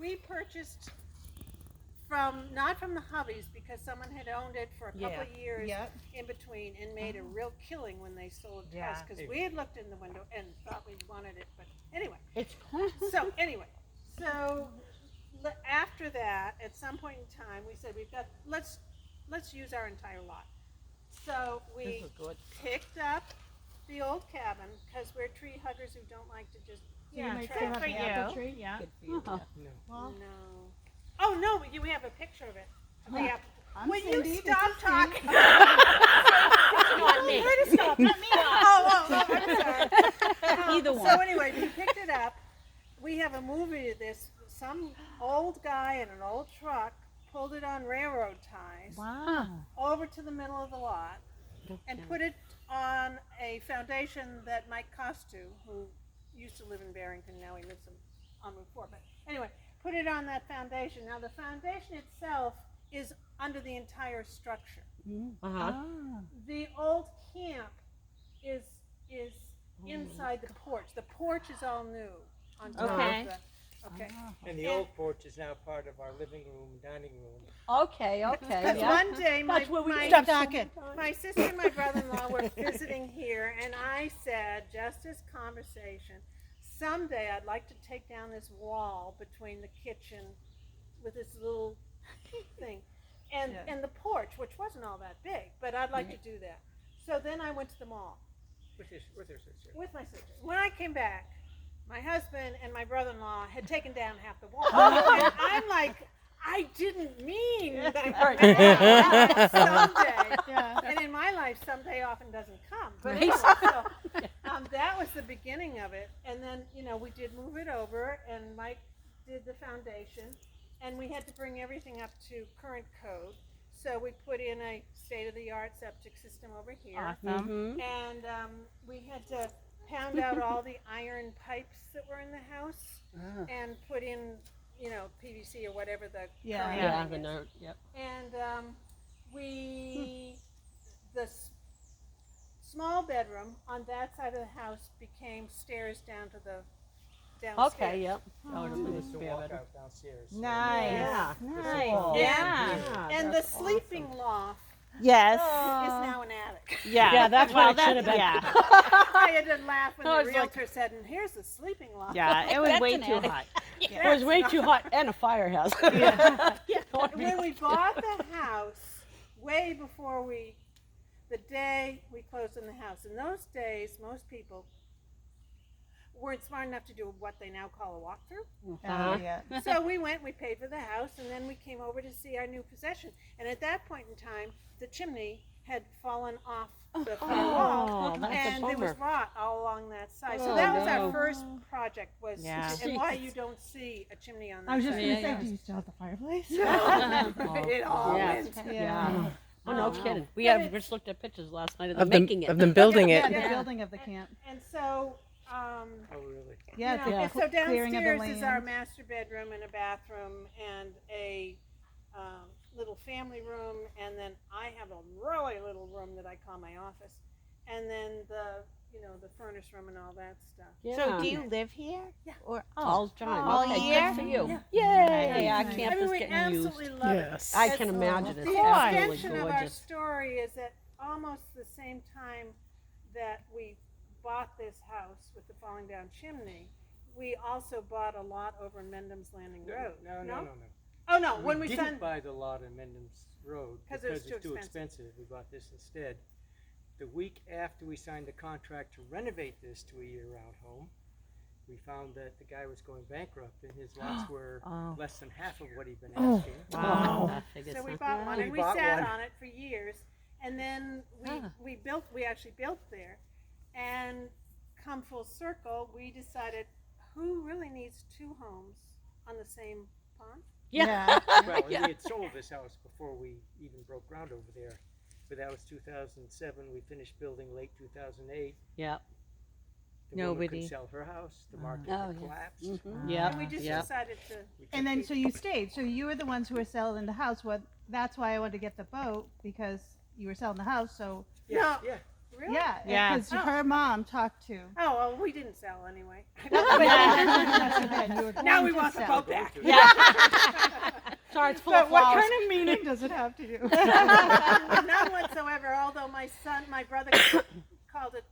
we purchased not from the Hubbies, because someone had owned it for a couple of years in between and made a real killing when they sold it to us, because we had looked in the window and thought we wanted it, but anyway. So after that, at some point in time, we said let's use our entire lot. So we picked up the old cabin, because we're tree huggers who don't like to just Good for you. Yeah. no. Oh no, we have a picture of it. Yeah. Will Cindy, you this stop is talking? Not me. Where to stop? Let me oh, I'm sorry. Either one. So anyway, we picked it up. We have a movie of this. Some old guy in an old truck pulled it on railroad ties over to the middle of the lot and put it on a foundation that Mike Costu, who used to live in Barrington, now he lives on Route 4. But anyway, put it on that foundation. Now the foundation itself is under the entire structure. The old camp is inside the porch. The porch is all new on top of the. Okay. And the old porch is now part of our living room, dining room. Okay. Because one day my sister and my brother-in-law were visiting here, and I said, just as conversation, someday I'd like to take down this wall between the kitchen with this little thing and the porch, which wasn't all that big, but I'd like to do that. So then I went to the mall. With her sister. With my sister. When I came back, my husband and my brother-in-law had taken down half the wall. And I'm like, I didn't mean that someday. And in my life, someday often doesn't come. But anyway, so, that was the beginning of it. And then, we did move it over, and Mike did the foundation. And we had to bring everything up to current code. So we put in a state-of-the-art septic system over here. Awesome. And we had to pound out all the iron pipes that were in the house and put in, PVC or whatever the current thing is. And the small bedroom on that side of the house became stairs down to the downstairs. Okay, yep. It's the walkout downstairs. Nice. Yeah. And the sleeping loft Yes. is now an attic. Yeah, that's what it should have been. Yeah. I had to laugh when the realtor said, and here's the sleeping loft. Yeah, it was way too hot. It was way too hot, and a firehouse. When we bought the house, way before the day we closed on the house, in those days, most people weren't smart enough to do what they now call a walkthrough. So we paid for the house, and then we came over to see our new possession. And at that point in time, the chimney had fallen off the far wall, and there was rot all along that side. So that was our first project, and why you don't see a chimney on that side. I was just going to say, do you still have the fireplace? It all went. Oh, no kidding. We just looked at pictures last night of them making it. Of them building it. The building of the camp. And so, Oh, really? Yeah, so clearing of the downstairs is our land. master bedroom and a bathroom and a little family room, and then I have a really little room that I call my office, and then the furnace room and all that stuff. So do you live here? Yeah. Or All the time. all Okay, year? good for you. Yeah. Yay! Our I camp mean, is we getting used. absolutely love Yes. it. I can imagine it's The absolutely extension of our gorgeous. story is that almost the same time that we bought this house with the falling down chimney, we also bought a lot over in Mendham's Landing Road. No. Oh no, when we didn't signed. buy the lot in Mendham's Road 'Cause it was it's too too expensive. expensive. We bought this instead. The week after we signed the contract to renovate this to a year-round home, we found that the guy was going bankrupt and his lots were less than half of what he'd been asking. Wow. That figures, So we huh? bought one, We and we bought sat one. on it for years, and then we actually built there, and come full circle, we decided, who really needs two homes on the same pond? Yeah. Well, and we had sold this house before we even broke ground over there. But that was 2007. We finished building late 2008. Yep. The woman Nobody. couldn't sell her house. The market had collapsed. Yep. And we just Yep. decided to. We And took then, it- so you stayed. So you were the ones who were selling the house. Well, that's why I wanted to get the boat, because you were selling the house. So yeah. Really? Yeah, Yeah. because her mom talked to. Oh, well, we didn't sell anyway. Now we want the boat back. Sorry, it's full But of what flowers. kind of meaning does it have to do? None whatsoever, although my brother called it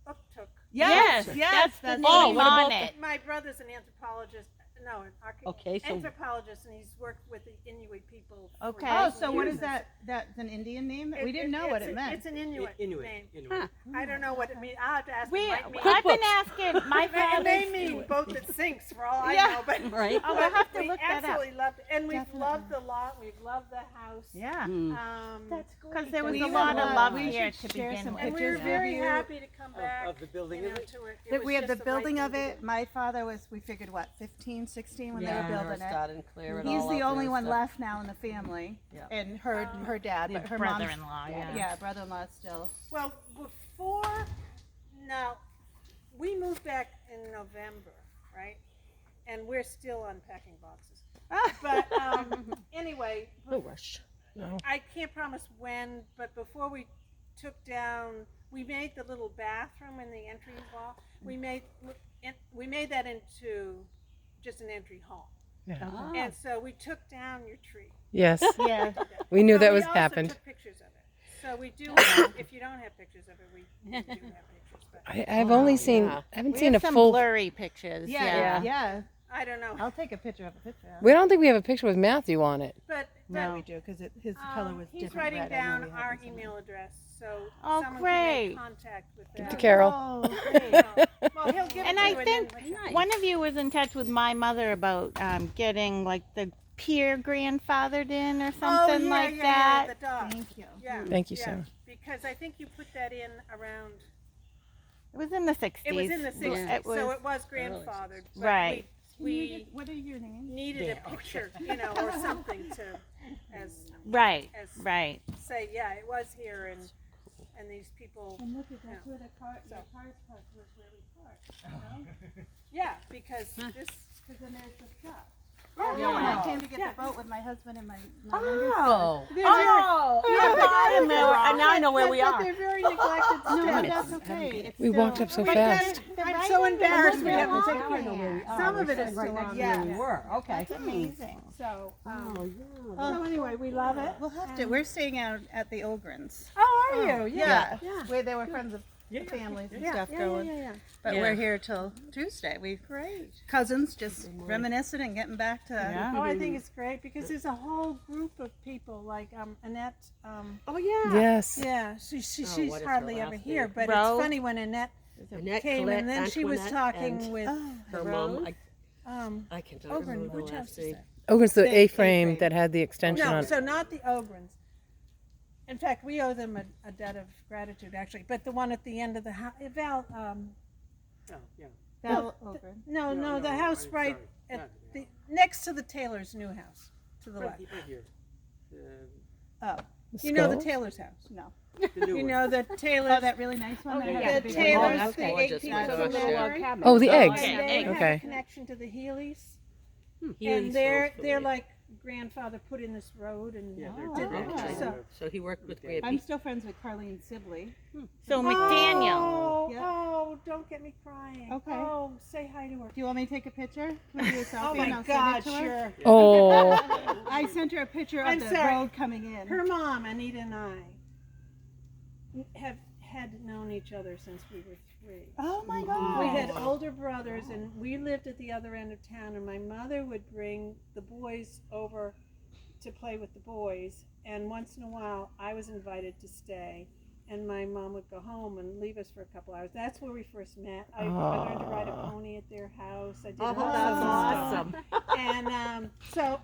Uktuk. Yes, yes, that's the that's Oh, name what on about it. My brother's an anthropologist. No, an Okay, so- anthropologist, and he's worked with the Inuit people. For Okay. Oh, years so and what years. is that? That's an Indian name? We didn't know what it meant. It's an Inuit, Inuit. name. Inuit. I don't know what it means. I'll have to ask We, him. It might mean- I've been asking my It may father. mean boat that sinks, for all I Yeah. know. But Right. Oh, we'll have to we look that up. absolutely loved it, and we've Definitely. loved the lot. We've loved the house. Yeah. That's Because there was We a have lot of a- love we here should to share begin some with. and we were pictures very of you. happy to come back. Of the building of it? To it. It That was we have the just right building thing of to it. do. My father was, we figured, what, 15, 16 when they were building it. And clear it He's all the out only there one and left now in the family. Yeah. And her dad, but her mom's, Brother-in-law, yeah. yeah, brother-in-law still. Well, now, we moved back in November, right? And we're still unpacking boxes. But anyway, stuff. No rush. I can't promise when, but before we took down, we made the little bathroom in the entry wall. We made that into just an entry hall. Ah. And so we took down your tree. Yes, Yeah. we knew But that we was also happened. took pictures of it. So we do. If you don't have pictures of it, we do have pictures. But I've only seen, yeah. I haven't We seen a have some full. blurry pictures. Yeah, yeah. I don't know. I'll take a picture of a picture. We don't think we have a picture with Matthew on it. But No, we do, because his color was he's different. writing red. I know down we had our this in email address, so Oh, someone great. can make contact with Give them. to Carol. Oh, great. Well, he'll give And it to I you think then- one of you was in touch with my mother about getting like the peer grandfathered in or something like that. Yeah, the dog. Thank you. Yeah. Thank you, yeah, Sarah. Because I think you put that in around. It was in the 60s. It was in the 60s, It was, so it was grandfathered. But Right. We What are your names? needed a picture, or something to, as right, as right. say, yeah, it was here, and these people. And look at Yeah. that's where the car, So- your car's parked was where we parked. Yeah, because this. Because then there's the shop. Oh, Yeah, when I yeah. came to get Yeah. the boat with my husband and my younger son. Oh. They're And now I know where we But are. they're very neglected No, still. that's okay. It's We walked still- up so But fast. I'm so embarrassed we haven't Now taken I know where we pictures. Some of it is still on Yeah. there. We were. Okay. That's amazing. So, Oh, so anyway, we love it. We'll have to. We're staying out at the Ogrens. Oh, are you? Yeah. Yeah. Where they were friends of the families and stuff yeah, going. yeah. But Yeah. we're here till Tuesday. We Great. cousins just reminiscing and getting back to. Yeah. Oh, I think it's great because there's a whole group of people like Annette. Oh, yeah. Yes. Yeah, she's what is her hardly ever last here, name? but Rose? it's funny when Annette Annette, came Colette, and then she was Antoinette, talking and with her mom. I can tell Ogren. remember the Which last house is name. that? Ogren's the The A-frame A-frame. that had the extension No, on. so not the Ogrens. In fact, we owe them a debt of gratitude, actually. But the one at the end of the house, Val. Oh, yeah. Val Ogren. No, the house I'm right sorry. at Not the next to the Taylor's new house, to the Right, left. right here. Oh, The you know the skull? Taylor's house. No. The new You one. know the Oh, Taylor's. that really nice one. that The had the big Taylor's, windows? the Gorgeous 18th with of those the Lord. Oh, the eggs. Okay. And they have Okay. a connection to the Healy's. Healy's And they're Hopefully. like grandfather put in this road and Yeah, they're did different. that. So, So he worked with I'm I'm Grampy. still friends with Carlene Sibley. So McDaniel. Oh, Yeah. oh, don't get me crying. Okay. Oh, say hi to her. Do you want me to take a picture? Can we do a selfie Oh and my I'll God, send it to her? sure. Oh, I sent her a picture of I'm the sorry. road coming in. Her mom, Anita, and I have had known each other since we were 3. Oh my God. We had older brothers, and we lived at the other end of town. And my mother would bring the boys over to play with the boys. And once in a while, I was invited to stay. And my mom would go home and leave us for a couple hours. That's where we first met. I learned to ride a pony at their house. I did Oh, all that's sorts of stuff. awesome. And so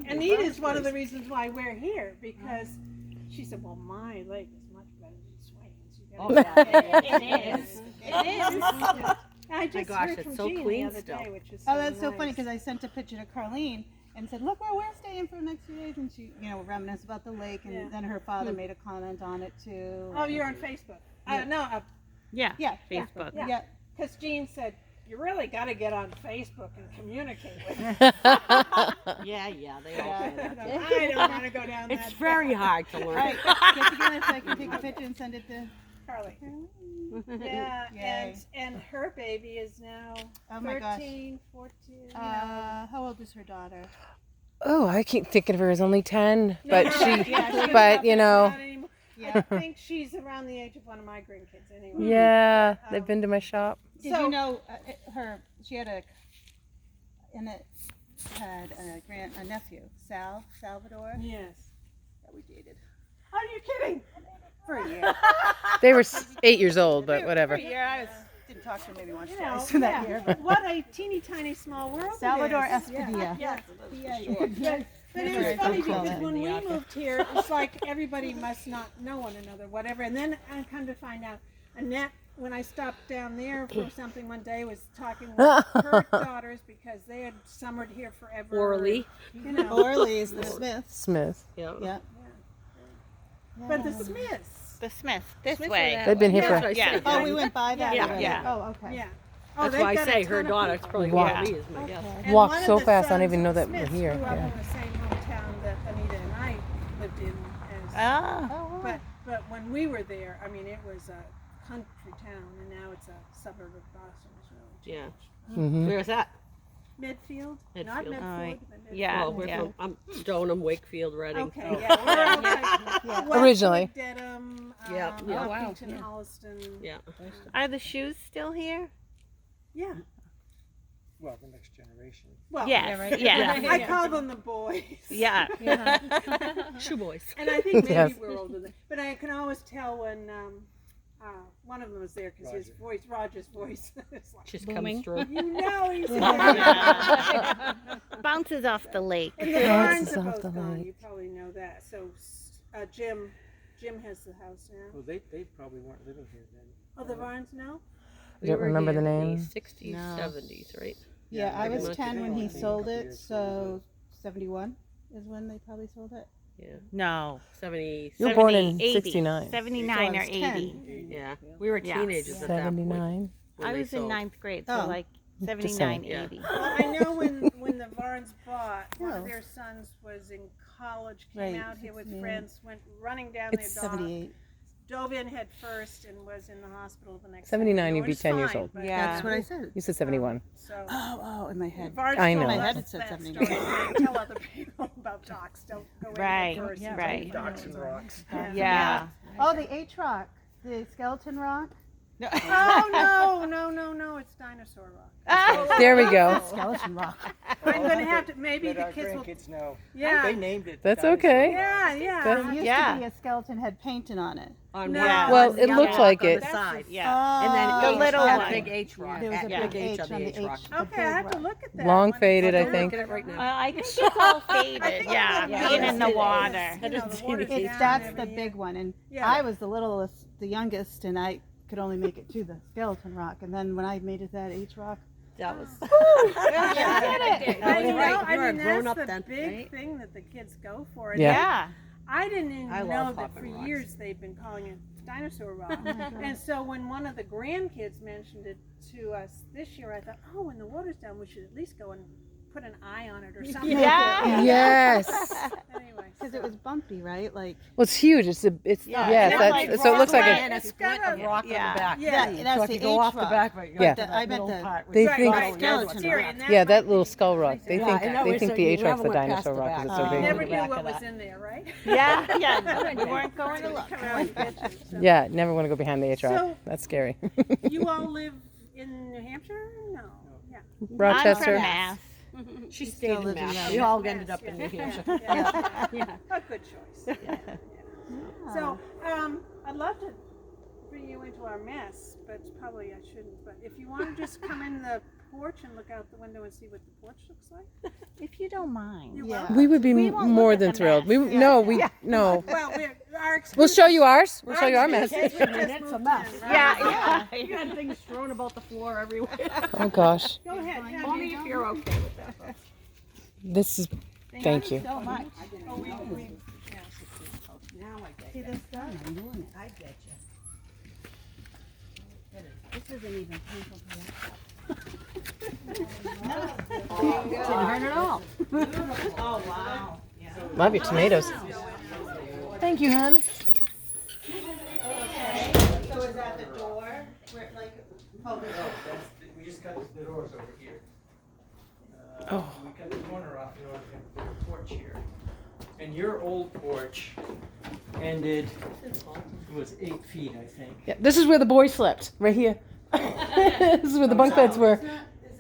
Anita is one of the reasons why we're here, because she said, "Well, my leg is much better than Swain's." You Oh, gotta yeah. It is. It is. I just gosh, heard it's from so Jean clean the other still. day, which is Oh, that's so nice. funny because I sent a picture to Carlene and said, "Look where we're staying for the next few days," and she, reminisced about the lake, and Yeah. then her father made a comment on it too. Oh, you're on Facebook. Yeah. Yeah. Yeah, Facebook. Yeah. yeah. Because Jean said, "You really got to get on Facebook and communicate with them." Yeah, they all Yeah. say that. I don't want to go down that. It's very hard to All learn. right, get together so I can take a picture and send it to Carly. Yeah, Yay. and her baby is now Oh my gosh. 13, 14. How old is her daughter? Oh, I keep thinking of her as only 10, No, but no, she, yeah, but you know, not anymore. Yeah. I think she's around the age of one of my grandkids anyway. yeah, they've been to my shop. Did So- you know she had a nephew, Salvador, Yes. that we dated Are you kidding? for a year. They were 8 years old, but whatever. For a year, I didn't talk to him maybe once or You know, twice in that year. But what a teeny tiny small world. Salvador it is. Espadilla. Yeah. Yeah. But it was funny because when we moved here, it's like everybody must not know one another, whatever. And then I come to find out, Annette, when I stopped down there for something one day, was talking with her daughters because they had summered here forever. Orly. You know. Orly is the Smiths. Smith. Yeah. Yeah. But the Smiths. The Smith, this Smiths are way. that They've been way. here That's for. what I Yeah. say. Oh, we went by that. Yeah, already. yeah. Oh, okay. Yeah. That's they've why I got a say ton her of daughter people. probably Wow. Orly is my guess. And Walked one of so the fast, I don't sons even know of the that we're Smiths here. grew up Yeah. in the same hometown that Anita and I lived in. As, Oh. but when we were there, I mean, it was a country town, and now it's a suburb of Boston. It's really Yeah. Hmm. Where's that? Midfield, not Midfield. Medford. Oh, but Midfield. yeah. Well, we're from I'm Stoneham, Wakefield, Reading. Okay, Oh. yeah, we're okay. Originally. Westwood, Dedham, Yeah. Oh, wow. Orpington, Yeah. Holliston. Yeah. Are the shoes still here? Yeah. Well, the next generation. Well, Yes. Yeah. I call them the boys. Yeah. Shoe boys. And I think maybe Yes. we're older than, but I can always tell when one of them was there because his voice, Roger's voice, is like, Just Booming. comes through. you know, he's here. Bounces off the lake. And the Bounces barns are off both the gone. lake. You probably know that. So Jim has the house now. Well, they probably weren't living here then. Oh, the barns now. I don't remember the name. 60s, No. 70s, right? Yeah, I was Pretty much 10 when he everything. sold Couple it, years so 71 is when they probably sold it. Yeah. No. 70s. You were born 70, in 80. 69. 79 So I or was 10. 80. Yeah. We were Yeah. teenagers at that point. 79. when I they was in sold. ninth grade, so Oh. like same. 79, Yeah. 80. Well, I know when the Varns bought, one of Oh. their sons was in college, came Right, out here with 68. friends, went running down It's their dog, 78. dove in head first, and was in the hospital the next 79, day. you'd be Which is 10 years fine, old. but, Yeah. That's what I said. You said 71. So Oh, in my head. Varns I told know. My head us it said that 79. story, and tell other people about docs. Don't go in Right, head first. yeah, and right. don't Docks and rocks. Yeah. Oh, the H rock, the skeleton rock. Oh no! It's dinosaur rock. There we go. Skeleton rock. I'm gonna have to. Maybe Let the our kids will. grandkids know. Yeah. They named it. That's Dinosaur okay. Rock. Yeah. There That's- used Yeah. to be a skeleton head painted on it. On No. one- Well, on it the looked rock like on it. the side. Yeah. And then Oh, The H, little had one. a big H rock. There was a Big big H H on the H rock. Okay, I have to look at that. Long one. faded, I I'll think. look Look at it right now. Well, I think it's all faded. Yeah. Yeah. Being in the Yeah. water. You know, the water's down That's every the year. big one, and Yeah. I was the littlest, the youngest, and I could only make it to the skeleton rock. And then when I made it to that H rock, That was. But You're you know, right. I You're a mean, grown that's up the then, big right? thing that the kids go for. And Yeah. Yeah. I didn't even I know love that for hopping rocks. years they've been calling it dinosaur rock. And so when one of the grandkids mentioned it to us this year, I thought, oh, when the water's down, we should at least go and put an eye on it or something. Yeah. Yes. Anyway, because it was bumpy, right? Like Well, it's huge. It's Yeah. yeah. It's That's, like so it looks like rock. a. And It's it's got got a- a rock yeah. on the back. Yeah. that's So if the you go off H the rock. back, right, you Yeah. got I that meant middle the- part. They right, think- right, Skeleton Terry, rock. and Yeah, might that be- little skull rock. They Yeah, think I know, they it's think like the you H rock's the never went past dinosaur the rock back. because it's so Oh. big. Never the knew back what of was that. in there, right? Yeah. Yeah. You weren't going to look. Come out and pictures, so. Yeah, never want to go behind the H rock. So- That's scary. You all live in New Hampshire? No. Yeah. I'm from Rochester. Mass. She still stayed in lives in Mass. Mass. We all Yes, ended up in New yeah. Hampshire. Yeah. Yeah. A good choice. Yeah. So, I'd love to bring you into our mess, but probably I shouldn't. But if you want to just come in the porch and look out the window and see what the porch looks like, If you don't mind. you Yeah. will. We would be We won't more look at than the thrilled. mess. We no, we no. Well, our We'll show you ours. We'll show you our excuse- mess. It's a mess. Yeah. You had things thrown about the floor everywhere. Oh gosh, Go ahead. have Only you- if you're okay with that. this is. Thank you. so much. Oh, we See this stuff? I get you. This isn't even painful to Didn't hurt at all. Love your tomatoes. Thank you, hon. Was that the door? Where, like, oh, the door. We just got the doors over here. Oh. We cut the corner off in order to put a porch here. And your old porch ended, it was 8 feet, I think. Yeah, this is where the boys slept, right here. This is where the bunk beds were.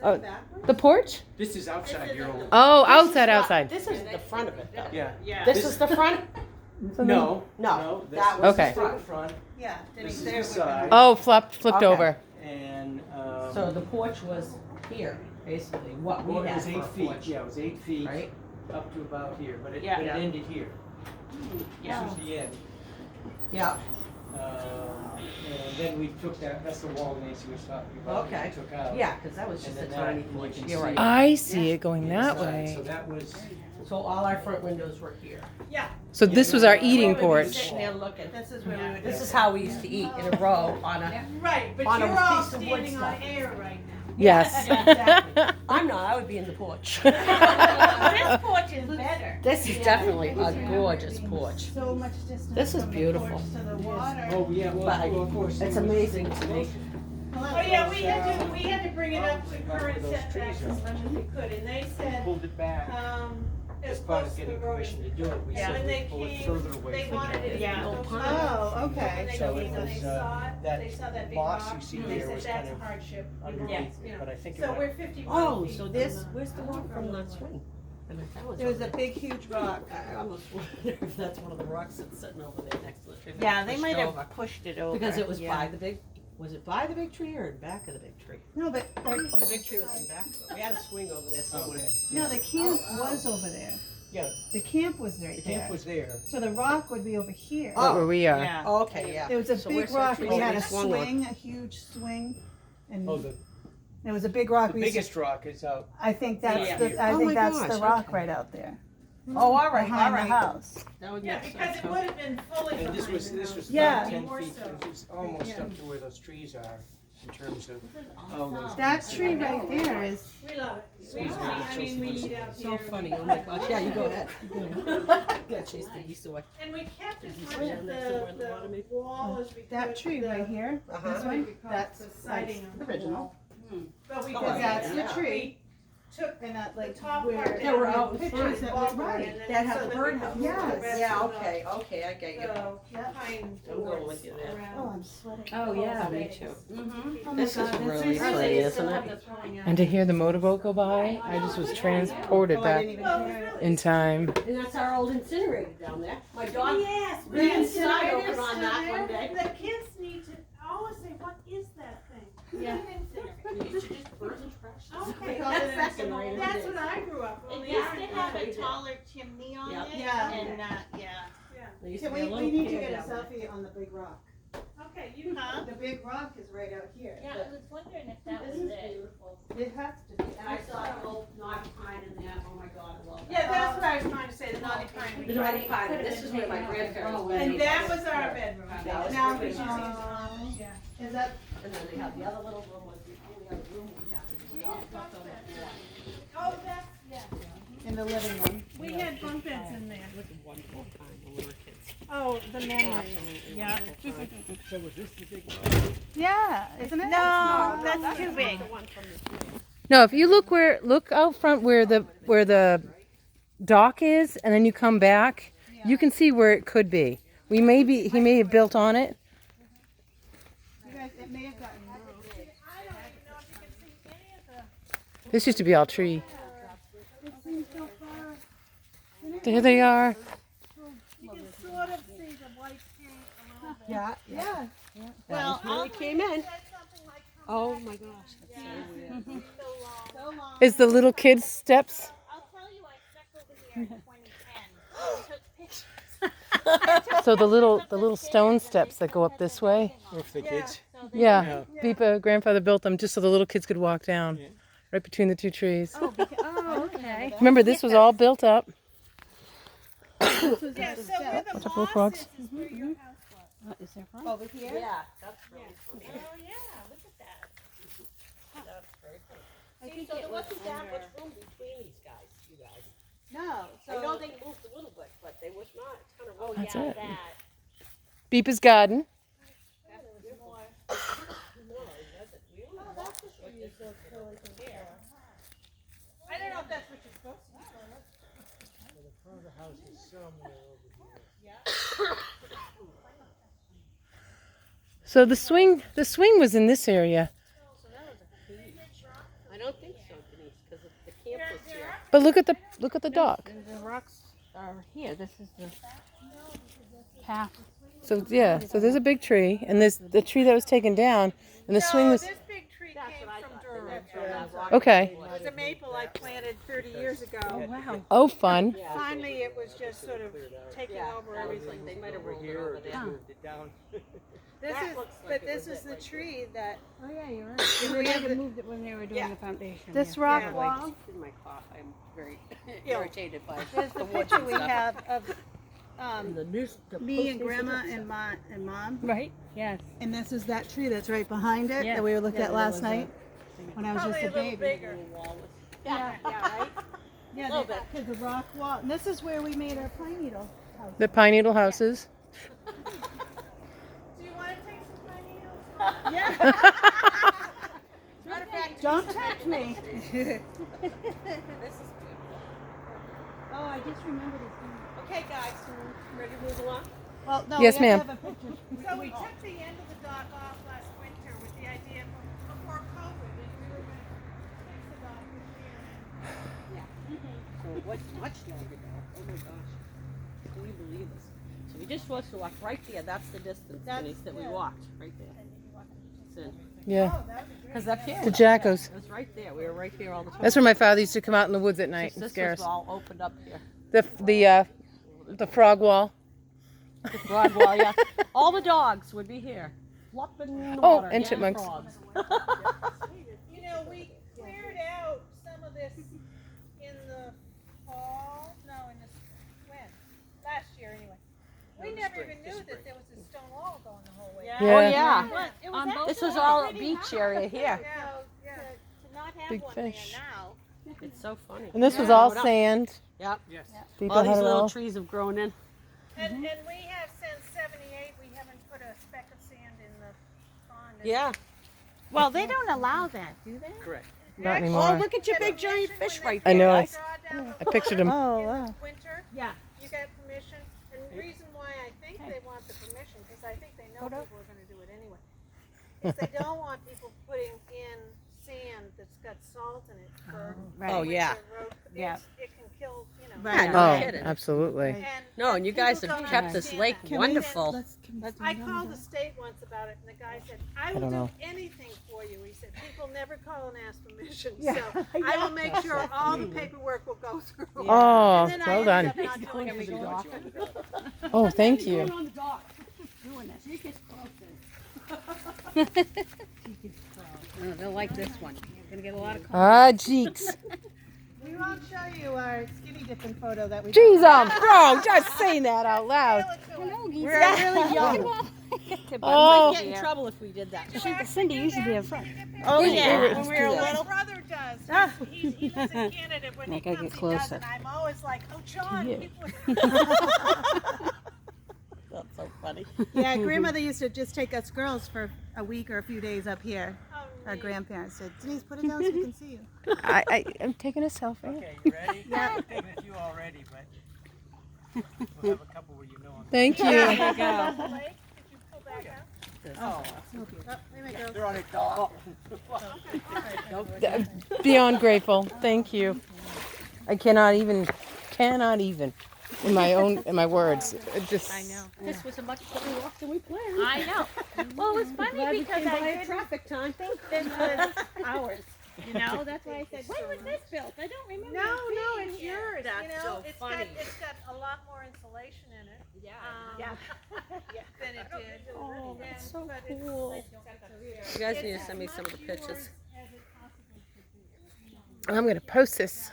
Oh, the porch? This is outside your old. Oh, outside. This is the front of it, though. Yeah. This is the front? No. No, This that was Okay. the front. Yeah. This is there the we side. Oh, flipped Okay. over. And So the porch was here, basically, what we well, it had was for 8 a feet. porch, Yeah, it was 8 feet right? up to about here, but it, Yeah. but it Yeah. ended here. Yeah. This was the end. Yeah, And then we took that. That's the wall Nancy was talking about. Okay. We took out. yeah, because that was And just a then tiny that, you porch, can you're see right. I see it going that inside. way. So that was. So all our front windows were here. So this was our eating We were porch. sitting there looking. This is where we would. This is how we used to eat in a row on a, Right, but On a you're all piece of wood standing on stuff. air right now. Yes. I'm not, I would be in the porch. This porch is better. This is definitely a gorgeous porch. So much distance. This is from the beautiful. porch to the water. Oh yeah. Well, But well, of course. It's it was- amazing to me. Oh yeah, we had to bring it up to current setbacks as much as we could, and they said, Pulled it back. as As part close of to the getting road. permission to do it, we Yeah, said when they we pull it came, further away they from wanted the it. Yeah. to go Oh, When okay. they So came it and they was, saw it, that they saw that big box rock, you see they there said was that's kind a of hardship. underneath You it, know. but I think it So went. we're 51 Oh, feet so from this, the- where's the one from that swing? I mean, that There was over a there. big, huge rock. I almost wonder if that's one of the rocks that's sitting over there next to the tree. Yeah, they Pushed might over. have pushed it over. Because it was yeah. by the big, was it by the big tree or in back of the big tree? No, but Oh, the big tree was in back. We had a swing over there somewhere. Okay. no, the camp was over there. Yeah, The camp was right the there. camp was there. So the rock would be over here. Right where we are. Yeah. Oh, okay, yeah. There was a So big where's that rock. tree? We Oh, had we a swung one. swing, a huge swing, and Oh, the there was a big rock. the we used to- biggest rock is out. I think that's Yeah. the. I Oh think my that's gosh, the rock okay. right out there. Oh, all right, all Behind the right. house. That would Yeah, make because sense. it would have been fully And this behind was the this house. was Yeah. about 10 More feet. so. It was almost Yeah. up to where those trees are in terms of how those. That tree right there is. We love it. I mean, we eat out So here. funny, oh my gosh, yeah, you go ahead. Yeah, she's the east away. And we kept as much Yeah, of that's somewhere in the bottom. the wall as we could. That tree the- right here. Uh-huh. This one. because That's the siding on the original. wall. But we Oh, Because did that's yeah. the tree. took And that the like top where. part They were down out and in pictures put that the were wall right. in, and That so had the we birdhouse. could Yes. put the rest Yeah, of the- okay, okay, I get you. The Yeah. pine I'm going boards with you there. around. Oh, I'm sweating. Oh, yeah, me space. too. Mm-hmm. Oh my This is God, that's really so pretty, They isn't still it? have the throwing out. And to hear the motorboat go by, I just was transported Oh, I back didn't even Well, it hear was it. really in time. And that's our old incinerator down there. My dog Yes, ran the inside incinerators open on that still one there. day. The kids need to always say, what is that thing? Yeah. You should just burn the trash. Okay, We called it an that's incinerator. that's what I grew up on. It used to have a taller chimney on Yeah. it. Yeah. And yeah. There used Can to be a we little need to pier get a down there. selfie on the big rock. Okay, you Huh? The big rock is right out here. Yeah, I was wondering if that This was is it. beautiful. It has to be. And I saw a little naughty pine in there, oh my god, I love that. Yeah, that's what I was trying to say, the naughty pine. The naughty pine, and this is where my grandparents lived. And that was our bedroom. That was Now the we bedroom. use yeah. Is that? And then they had the other little room was the only other room we had. We all slept on the floor. Oh, that's, yeah. In the living room. We had bunk beds in there. It was a wonderful time when we were kids. Oh, the memories. Yeah. So was this the big one? Yeah, isn't it? No, that's too big. No, if you look out front where the dock is, and then you come back, you can see where it could be. He may have built on it. You guys, it may have gotten moved. I don't even know if you can see any of the. This used to be all tree. It seems so far. There they are. You can sort of see the white paint a little bit. Yeah, yeah. Well, when we came in, That's something like oh my gosh, that's so weird. so long. Is the little kids' steps? I'll tell you, I stuck over here in 2010. Took pictures. So the little stone steps that go up this way. Or for the kids? Yeah, Beepa grandfather built them just so the little kids could walk down, Yeah. right between the two trees. Oh, okay. Remember, this was all built up. Yeah, so where the Watch out for the moss frogs. is where your house was. Over here? Yeah, that's really Oh yeah, look at that. See, so there wasn't that much room between these guys, you guys. No. I know So they moved a little bit, but there was not a ton of room. Oh That's yeah, it. that. Beepa's garden. front of the house is somewhere over here. So the swing was in this area. I don't think so, Denise, because the camp was here. But look at the dock. The rocks are here. This is the path. So yeah, so there's a big tree, and there's the tree that was taken down, and the swing was this big tree came from Durham. okay. It was a maple I planted 30 years ago. Wow. Oh, fun. Finally, it was just sort of taking over everything. They might have Over rolled it here, over or they there. moved it down. This is the tree that Oh yeah, you're right. we have the- moved it when they were doing the foundation. this yeah. rock Yeah, wall. like, in my cough, I'm very Yeah. irritated by There's the woods picture and we stuff. have of me and posters Grandma and and Mom. Right. Yes. And this is that tree that's right behind it Yeah. that we were looking Yeah, at that last was night when I was Probably just a a little baby. bigger. Yeah. right? Yeah, Little because the rock wall. And this is where we made our pine needle house. The pine needle houses. Do you want to take some pine needles? Yeah. Matter of fact, Don't touch me. This is Oh, I just remembered his name. okay, guys. Ready to move along? Well, no, Yes, we have ma'am. to have a picture. So we took the end of the dock off last winter with the idea before COVID, and we were going to fix the dock this year. So what's much longer now? Oh my gosh. Can you believe this? So we just supposed to walk right there. That's the distance, Denise, that we walked. Right there. It's in. Yeah. Because up here. The Jackos. It was right there. We were right there all the time. That's where my father used to come out in the woods at night and This scare was us. all opened up here. The frog wall. The frog wall, yeah. All the dogs would be here. Flopping in the Oh, water. and yeah, chipmunks. frogs. You know, we cleared out some of this in the fall. No, in the when? Last year, anyway. We never even knew that there was a stone wall going the whole way. Oh, Yeah. yeah. But it was On both This was all a beach area here. yeah. To not have Big one fish. there now. It's so funny. And this was all What up? sand. Yep. Yes. People All had these it little all. trees have grown in. And we have since '78. We haven't put a speck of sand in the pond. Yeah. Well, they don't allow that, do they? Correct. Not Oh, anymore. look at your big giant fish right I there. know. guys. I pictured him. Oh, In wow. the winter, Yeah. you get permission. And the reason why I think they want the permission, because I think they know people are going to do it anyway, is they don't want people putting in sand that's got salt in it for Oh, yeah. winter road. Yeah. It can kill, you know. Right. Yeah, no Oh, kidding. absolutely. And No, and you guys people have don't kept this understand lake that. wonderful. I called the state once about it, and the guy said, "I will don't do know. anything for you." He said, "People never call and ask permission, so I will make sure all the paperwork will go through." Oh, And then I well ended done. up not doing anything. Oh, thank you. On the dock. Doing this. She gets They'll like this one. You're gonna get a lot of. Ah, jeeks. We won't show you our skinny dipping photo that we Jeez, bro, just saying that out loud. Hello, geese. We're really young. Oh. We'd get in trouble if we did that. Cindy, you should be up front. Oh, yeah. When we were My little. brother does. He lives in Canada. When he Like, I comes, get he does, closer. and I'm always like, "Oh, John, people." That's so funny. Yeah, grandmother used to just take us girls for a week or a few days up here. Oh, Our grandparents said, Denise, put it down so we can see you. I'm taking a selfie. Okay, you ready? Yeah. I've taken a few already, but we'll have a couple where you know I'm. Thank you. Lake, did you pull back out? They're on a dock. Beyond grateful. Thank you. I cannot even in my words. It just. I know. This was a much better walk than we planned. I know. Well, it was funny because I didn't Traffic time. think this was ours. You know, that's why I said, when was this built? I don't remember. No, it no, being it's here." yours. That's you know, so funny. It's got a lot more insulation in it. Yeah. Than it did. Oh, that's so But it's- cool. You guys need to send me some of the pictures. I'm gonna post this